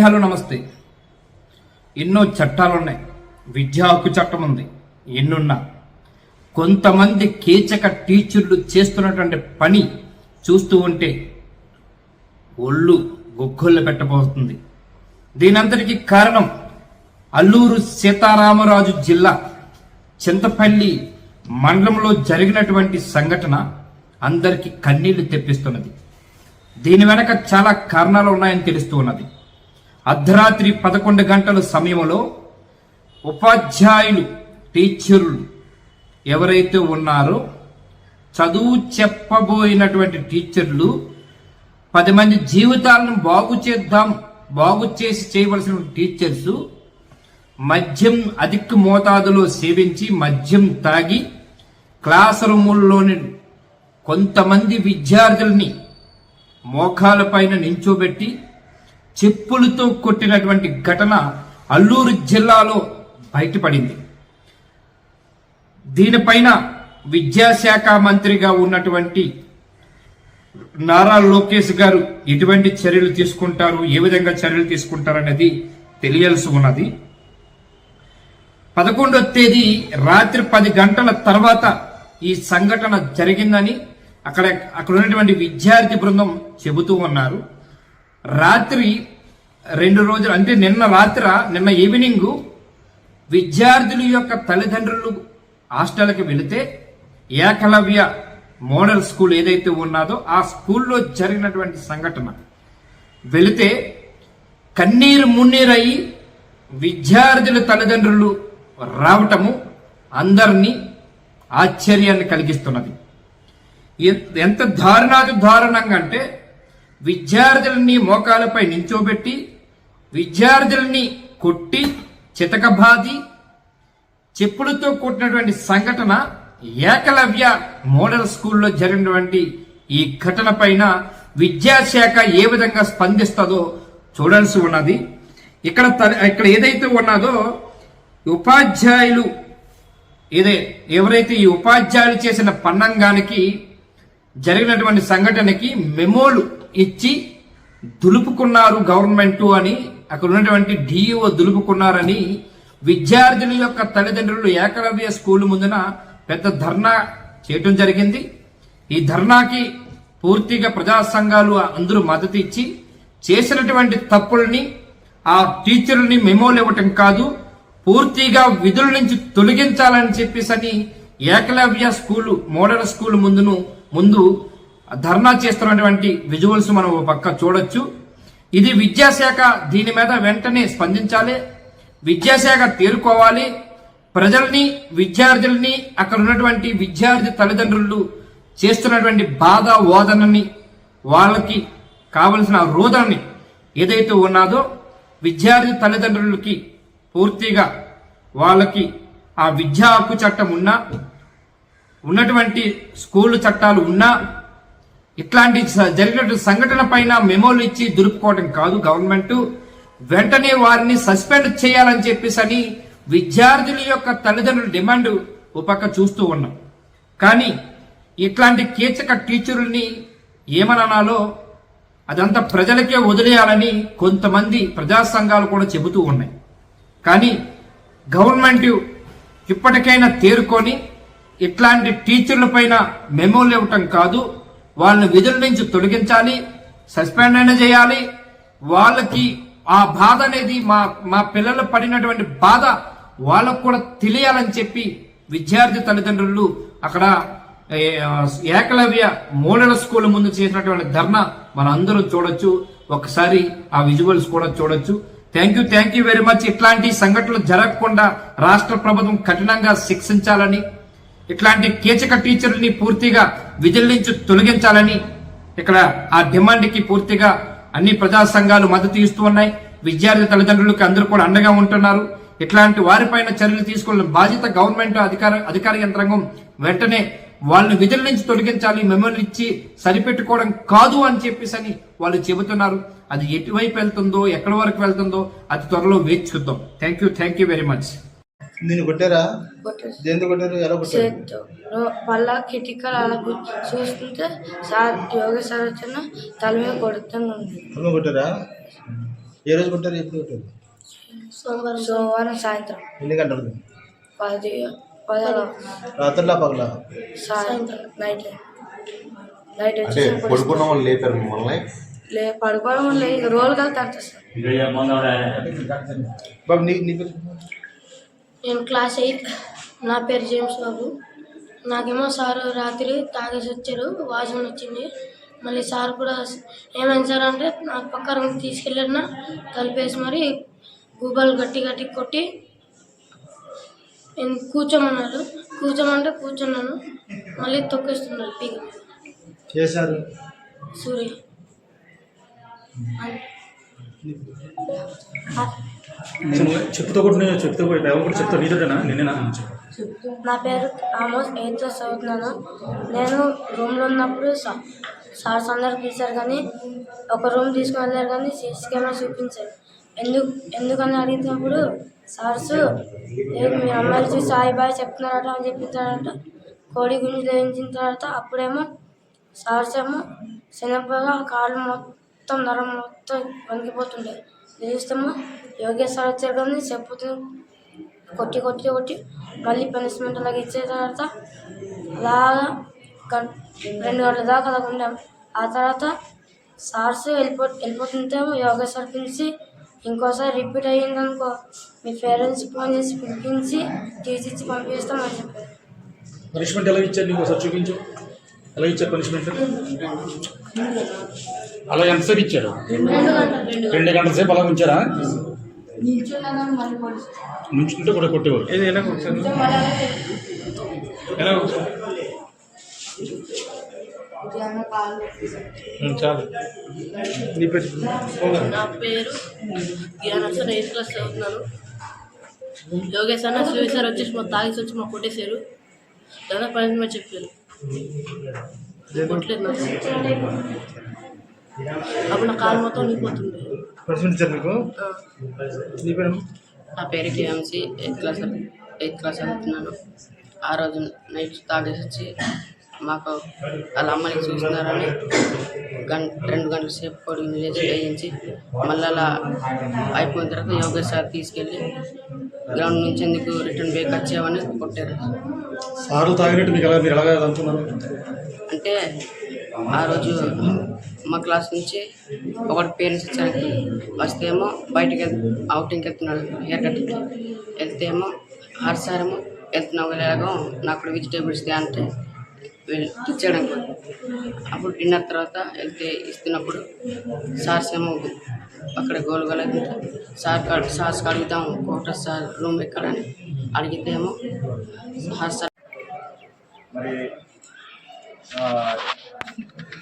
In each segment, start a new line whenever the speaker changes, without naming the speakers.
Hello నమస్తే. ఎన్నో చట్టాలు ఉన్నాయి, విద్యా హక్కు చట్టం ఉంది. ఎన్నున్నా కొంతమంది కీచక టీచర్లు చేస్తున్నటువంటి పని చూస్తూ ఉంటే ఒళ్ళు గొగ్గొల్లు పెట్టబోతుంది. దీనంతటికి కారణం అల్లూరు సీతారామరాజు జిల్లా చింతపల్లి మండలంలో జరిగినటువంటి సంఘటన అందరికీ కన్నీళ్లు తెప్పిస్తున్నది. దీని వెనక చాలా కారణాలు ఉన్నాయని తెలుస్తూ ఉన్నది. అర్ధరాత్రి 11 గంటల సమయంలో ఉపాధ్యాయులు, టీచర్లు ఎవరైతే ఉన్నారో, చదువు చెప్పబోయినటువంటి టీచర్లు 10 మంది జీవితాలను బాగు చేసి చేయవలసిన టీచర్స్ మద్యం అధిక మోతాదులో సేవించి మద్యం తాగి క్లాస్ రూముల్లోని కొంతమంది విద్యార్థుల్ని మోకాలపైన నించోబెట్టి చెప్పులతో కొట్టినటువంటి ఘటన అల్లూరు జిల్లాలో బయటపడింది. దీనిపైన విద్యాశాఖ మంత్రిగా ఉన్నటువంటి నారా లోకేష్ గారు ఎటువంటి చర్యలు తీసుకుంటారు, ఏ విధంగా చర్యలు తీసుకుంటారు అనేది తెలియాల్సి ఉన్నది. 11వ తేదీ రాత్రి 10 గంటల తర్వాత ఈ సంఘటన జరిగిందని అక్కడ ఉన్నటువంటి విద్యార్థి బృందం చెబుతూ ఉన్నారు. రాత్రి 2 రోజులు అంటే నిన్న ఈవినింగ్ విద్యార్థుల యొక్క తల్లిదండ్రులు హాస్టల్కి వెళితే ఏకలవ్య మోడల్ స్కూల్ ఏదైతే ఉన్నదో ఆ స్కూల్లో జరిగినటువంటి సంఘటన వెళితే కన్నీరు మున్నీరయ్యి విద్యార్థుల తల్లిదండ్రులు రావటము అందరినీ ఆశ్చర్యాన్ని కలిగిస్తున్నది. ఎంత దారుణంగా అంటే విద్యార్థులని మోకాలపై నించోబెట్టి విద్యార్థులని కొట్టి చితకబాది చెప్పులతో కొట్టినటువంటి సంఘటన ఏకలవ్య మోడల్ స్కూల్లో జరిగినటువంటి ఈ ఘటన పైన విద్యాశాఖ ఏ విధంగా స్పందిస్తుందో చూడాల్సి ఉన్నది. ఇక్కడ ఏదైతే ఉన్నదో ఉపాధ్యాయులు ఎవరైతే ఈ ఉపాధ్యాయులు చేసిన పన్నంగానికి జరిగినటువంటి సంఘటనకి మెమోలు ఇచ్చి దులుపుకున్నారు గవర్నమెంట్ అని, అక్కడ ఉన్నటువంటి డిఈఓ దులుపుకున్నారని విద్యార్థుల యొక్క తల్లిదండ్రులు ఏకలవ్య స్కూల్ ముందున పెద్ద ధర్నా చేయటం జరిగింది. ఈ ధర్నాకి పూర్తిగా ప్రజా సంఘాలు అందరూ మద్దతు ఇచ్చి చేసినటువంటి తప్పుల్ని ఆ టీచర్లని మెమోలు ఇవ్వటం కాదు, పూర్తిగా విధుల నుంచి తొలగించాలని చెప్పేసి ఏకలవ్య స్కూల్ మోడల్ స్కూల్ ముందు ధర్నా చేస్తున్నటువంటి విజువల్స్ మనం పక్క చూడొచ్చు. ఇది విద్యాశాఖ దీని మీద వెంటనే స్పందించాలి, విద్యాశాఖ తేరుకోవాలి. ప్రజల్ని, విద్యార్థుల్ని, అక్కడ ఉన్నటువంటి విద్యార్థి తల్లిదండ్రులు చేస్తున్నటువంటి బాధ ఓదనని, వాళ్ళకి కావలసిన రోదనని ఏదైతే ఉన్నదో విద్యార్థి తల్లిదండ్రులకి పూర్తిగా వాళ్ళకి ఆ విద్యా హక్కు చట్టం ఉన్నటువంటి స్కూల్ చట్టాలు ఉన్నా ఇట్లాంటి జరిగినటువంటి సంఘటన పైన మెమోలు ఇచ్చి దులుపుకోవడం కాదు గవర్నమెంట్, వెంటనే వారిని సస్పెండ్ చేయాలని చెప్పేసి విద్యార్థుల యొక్క తల్లిదండ్రుల డిమాండ్ ఒక పక్క చూస్తూ ఉన్నాం. కానీ ఇట్లాంటి కీచక టీచర్లని ఏమనాలో అదంతా ప్రజలకే వదిలేయాలని కొంతమంది ప్రజా సంఘాలు కూడా చెబుతూ ఉన్నాయి. కానీ గవర్నమెంట్ ఇప్పటికైనా తేరుకొని ఇట్లాంటి టీచర్ల పైన మెమోలు ఇవ్వటం కాదు, వాళ్ళని విధుల నుంచి తొలగించాలి, సస్పెండ్ అయినా చేయాలి. వాళ్ళకి ఆ బాధ అనేది మా పిల్లలు పడినటువంటి బాధ వాళ్ళకు కూడా తెలియాలని చెప్పి విద్యార్థి తల్లిదండ్రులు అక్కడ ఏకలవ్య మోడల్ స్కూల్ ముందు చేసినటువంటి ధర్నా మనం అందరం చూడొచ్చు. ఒకసారి ఆ విజువల్స్ కూడా చూడొచ్చు. Thank you very much. ఇట్లాంటి సంఘటనలు జరగకుండా రాష్ట్ర ప్రభుత్వం కఠినంగా శిక్షించాలని, ఇట్లాంటి కీచక టీచర్లని పూర్తిగా విధుల నుంచి తొలగించాలని ఇక్కడ ఆ డిమాండ్కి పూర్తిగా అన్ని ప్రజా సంఘాలు మద్దతు ఇస్తూ ఉన్నాయి. విద్యార్థి తల్లిదండ్రులకు అందరూ కూడా అండగా ఉంటున్నారు. ఇట్లాంటి వారిపైన చర్యలు తీసుకోవాలని బాధ్యత గవర్నమెంట్ అధికార యంత్రాంగం వెంటనే వాళ్ళని విధుల నుంచి తొలగించాలి, మెమోలు ఇచ్చి సరిపెట్టుకోవడం కాదు అని చెప్పేసి వాళ్ళు చెబుతున్నారు. అది ఎటువైపు వెళ్తుందో, ఎక్కడి వరకు వెళ్తుందో అది త్వరలో వేచి చూద్దాం. Thank you very much.
నేను కొట్టారా? దేంతో కొట్టారు? ఎలా కొట్టారు?
వాళ్ళ కిటికలు అలా చూస్తుంటే సార్ యోగ సార్ వచ్చిన తల మీద కొడుతుంది.
కొట్టారా? ఏ రోజు కొట్టారు, ఎప్పుడు కొట్టారు?
సోమవారం సాయంత్రం
ఎన్ని గంటలకు?
10
రాత్రిలా పగలా?
సాయంత్రం నైట్
అంటే
వచ్చి
పడుకున్న వాళ్ళు లేపారు మిమ్మల్ని?
పడుకోవడం వల్ల ఇక రోజులు కలిసి సార్.
బాబు నీ పేరు?
నేను క్లాస్ 8. నా పేరు జేమ్స్ బాబు. నాకేమో సారు రాత్రి తాగేసి వచ్చారు, వాసన వచ్చింది. మళ్ళీ సార్ కూడా ఏమైంది సార్ అంటే నాకు పక్క రూమ్ తీసుకెళ్ళిన తలిపేసి మరి గుబ్బలు గట్టి గట్టి కొట్టి కూర్చోమన్నారు. కూర్చోమంటే కూర్చున్నాను. మళ్ళీ తొక్కేస్తున్నారు పీక మీద.
చేశారు.
సూర్య
చెప్తూ కూడా ఎవరు కూడా చెప్తారు నీతోటేనా నిన్నేనా?
నా పేరు ఆమోస్, 8th క్లాస్ చదువుతున్నాను. నేను రూమ్లో ఉన్నప్పుడు సార్స్ అందరు పిలిచారు కానీ ఒక రూమ్ తీసుకుని వెళ్ళారు కానీ సీసీ కెమెరా చూపించారు. ఎందుకని అడిగినప్పుడు సార్స్ మీ అమ్మాయిలు చూసి సాయి బాయ్ చెప్తున్నారట అని చెప్తున్నారట. కోడి గుంజు వేయించిన తర్వాత అప్పుడేమో సార్స్ ఏమో చిన్నప్పుడుగా కాళ్ళు మొత్తం నరం మొత్తం వణికిపోతుండే. చూస్తేమో యోగేష్ సార్ వచ్చారు కానీ చెప్పుతూ కొట్టి కొట్టి కొట్టి మళ్ళీ పనిష్మెంట్ అలాగ ఇచ్చిన తర్వాత అలాగా 2 గంటల దాకా అలాగ ఉండాం. ఆ తర్వాత సార్స్ వెళ్ళిపోతుంటేమో యోగేష్ సార్ పిలిచి ఇంకోసారి రిపీట్ అయ్యిందనుకో మీ పేరెంట్స్ ఫోన్ చేసి పిలిపించి తీసిచ్చి పంపిస్తామని చెప్పారు.
పనిష్మెంట్ ఎలా ఇచ్చారు నీకు ఒకసారి చూపించు. ఎలా ఇచ్చారు పనిష్మెంట్? అలా ఎంతసేపు ఇచ్చారు? 2 గంటల సేపు అలా ఉంచారా? నుంచుంటే కూడా కొట్టేవారు.
చాలు. నీ పేరు?
నా పేరు జ్ఞానసన్, 8th క్లాస్ చదువుతున్నాను. యోగేష్ అన్న సూర్య సార్ వచ్చేసి మా తాగేసి వచ్చి మా కొట్టేశారు. దాని పనిష్మెంట్ చెప్పారు. కొట్టలేదు నాకు. అప్పుడు నా కాలు మొత్తం నిండిపోతుంది.
పర్సెంట్ ఇచ్చారు మీకు? నీ పేరు?
నా పేరు కేఎంసి, 8th క్లాస్ చదువుతున్నాను. ఆ రోజు నైట్ తాగేసి వచ్చి మాకు వాళ్ళ అమ్మని చూస్తున్నారని 2 గంటల సేపు పొడి వేయించి మళ్ళీ అలా అయిపోయిన తర్వాత యోగేష్ సార్ తీసుకెళ్ళి గ్రౌండ్ నుంచి ఎందుకు రిటర్న్ బ్యాక్ వచ్చామని కొట్టారు.
సార్లు తాగినట్టు మీకు ఎలా మీరు ఎలాగా అనుకున్నారు?
అంటే ఆ రోజు మా క్లాస్ నుంచి ఒకటి పేరెంట్స్ వచ్చారు. వస్తేమో బయటకి అవుటింగ్కి వెళ్తున్నాడు హెయిర్ కట్టింగ్కి. వెళ్తేమో హర్సారేమో వెళ్తున్నావు ఎలాగో నాకు వెజిటేబుల్స్ అంటే ఇచ్చాడనుకో. అప్పుడు డిన్నర్ తర్వాత వెళ్తే ఇస్తున్నప్పుడు సార్స్ ఏమో అక్కడ గోలుగోలు సార్స్ అడుగుతాం కోట సార్ రూమ్ ఎక్కడని అడిగితే ఏమో సార్
మరి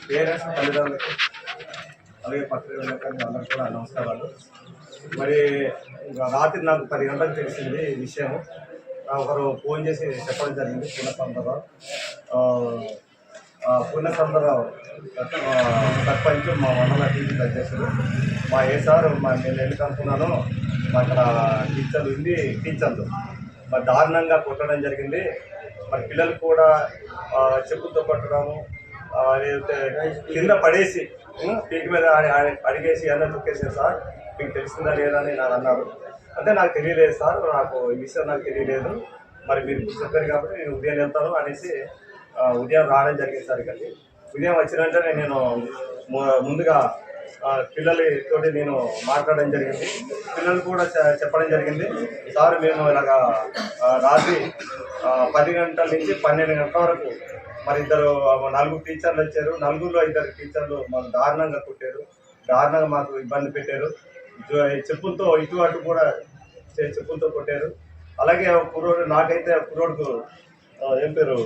పేరెంట్స్ తల్లిదండ్రులకి అలాగే పత్రికలకు అందరికీ కూడా నమస్కారాలు. మరి రాత్రి నాకు 10 గంటలకు తెలిసింది ఈ విషయం. ఒకరు ఫోన్ చేసి చెప్పడం జరిగింది. పూర్ణచంద్రరావు సర్పంచ్ మా మండల టీచర్ అధ్యక్షుడు మా సార్ నేను ఎందుకు అనుకున్నాను అక్కడ టీచర్లు ఉంది టీచర్లు మరి దారుణంగా కొట్టడం జరిగింది. మరి పిల్లలు కూడా చెప్పులతో కొట్టడము లేకపోతే కింద పడేసి పీకి మీద అడిగేసి అన్న తొక్కేసారు. సార్ మీకు తెలిసిందా లేదా అని నాకు అన్నారు. అంటే నాకు తెలియలేదు సార్, నాకు ఈ విషయం నాకు తెలియలేదు. మరి మీరు చెప్పారు కాబట్టి నేను ఉదయం వెళ్తాను అనేసి ఉదయం రావడం జరిగింది సార్. ఇక్కడికి ఉదయం వచ్చిన వెంటనే నేను ముందుగా పిల్లలతోటి నేను మాట్లాడడం జరిగింది. పిల్లలు కూడా చెప్పడం జరిగింది, సార్ మేము ఇలాగా రాత్రి 10 గంటల నుంచి 12 గంటల వరకు మరి 4 టీచర్లు వచ్చారు. 4లో 2 టీచర్లు మాకు దారుణంగా కొట్టారు, దారుణంగా మాకు ఇబ్బంది పెట్టారు. చెప్పులతో ఇటు అటు కూడా చెప్పులతో కొట్టారు. అలాగే కుర్రోడు నాకైతే కుర్రోడుకు ఏం పేరు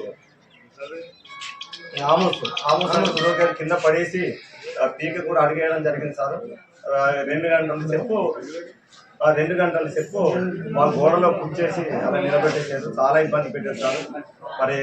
ఆమోస్ కుర్రోడు గారి కింద పడేసి పీక కూడా అడిగేయడం జరిగింది సార్. 2 గంటల చెప్పు మా గోడలో పుచ్చేసి అలా నిలబెట్టేసారు. చాలా ఇబ్బంది పెట్టారు సార్. మరి